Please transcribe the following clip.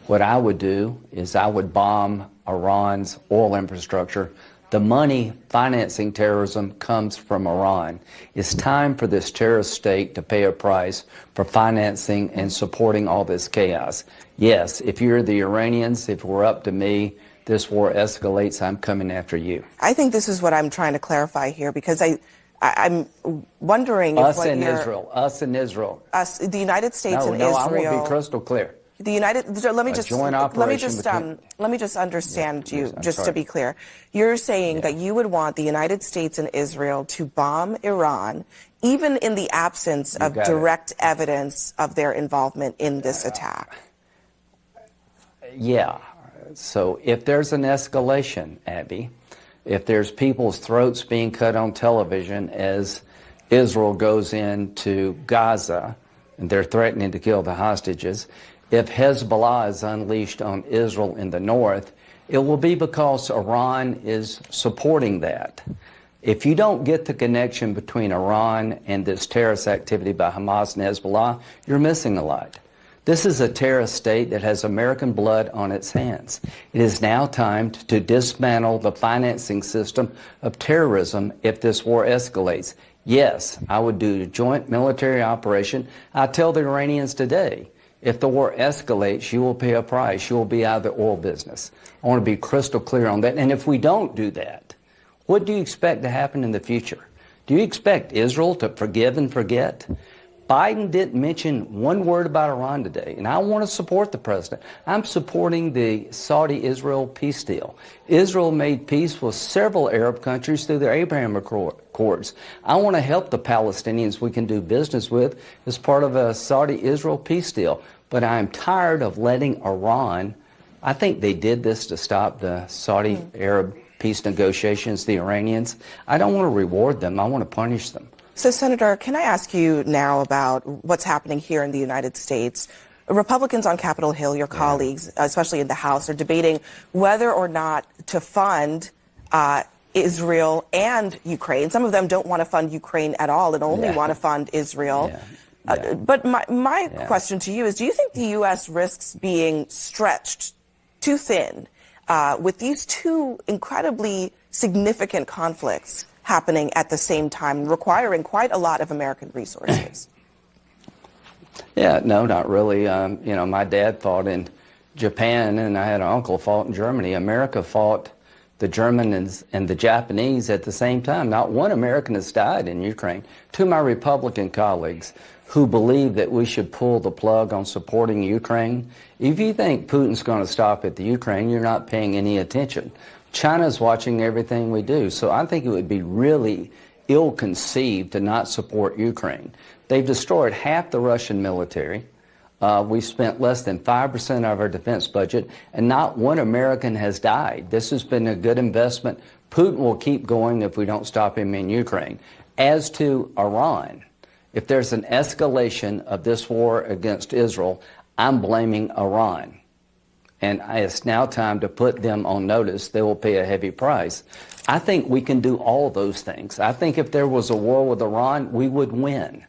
what I would do is I would bomb Iran's oil infrastructure. The money financing terrorism comes from Iran. It's time for this terrorist state to pay a price for financing and supporting all this chaos. Yes, if you're the Iranians, if it were up to me, this war escalates, I'm coming after you. I think this is what I'm trying to clarify here, because I'm wondering if us and Israel, the United States and Israel. I want to be crystal clear. The United. Let me just understand you. To be clear, you're saying that you would want the United States and Israel to bomb Iran, even in the absence of direct evidence of their involvement in this attack. Yeah. So if there's an escalation, Abby, if there's people's throats being cut on television as Israel goes into Gaza and they're threatening to kill the hostages, if Hezbollah is unleashed on Israel in the north, it will be because Iran is supporting that. If you don't get the connection between Iran and this terrorist activity by Hamas and Hezbollah, you're missing a lot. This is a terrorist state that has American blood on its hands. It is now time to dismantle the financing system of terrorism if this war escalates. Yes, I would do a joint military operation. I tell the Iranians today, if the war escalates, you will pay a price. You will be out of the oil business. I want to be crystal clear on that. And if we don't do that, what do you expect to happen in the future? Do you expect Israel to forgive and forget? Biden didn't mention one word about Iran today, and I want to support the president. I'm supporting the Saudi-Israel peace deal. Israel made peace with several Arab countries through the Abraham Accords. I want to help the Palestinians we can do business with as part of a Saudi-Israel peace deal. But I'm tired of letting Iran, I think they did this to stop the Saudi-Arab peace negotiations, the Iranians. I don't want to reward them. I want to punish them. So, Senator, can I ask you now about what's happening here in the United States? Republicans on Capitol Hill, your colleagues, especially in the House, are debating whether or not to fund Israel and Ukraine. Some of them don't want to fund Ukraine at all and only want to fund Israel. But my question to you is, do you think the U.S. risks being stretched too thin with these two incredibly significant conflicts happening at the same time, requiring quite a lot of American resources? Yeah, no, not really. You know, my dad fought in Japan, and I had an uncle fought in Germany. America fought the Germans and the Japanese at the same time. Not one American has died in Ukraine. To my Republican colleagues who believe that we should pull the plug on supporting Ukraine, if you think Putin's going to stop at the Ukraine, you're not paying any attention. China's watching everything we do. So I think it would be really ill-conceived to not support Ukraine. They've destroyed half the Russian military. We spent less than 5% of our defense budget, and not one American has died. This has been a good investment. Putin will keep going if we don't stop him in Ukraine. As to Iran, if there's an escalation of this war against Israel, I'm blaming Iran. And it's now time to put them on notice. They will pay a heavy price. I think we can do all those things. I think if there was a war with Iran, we would win.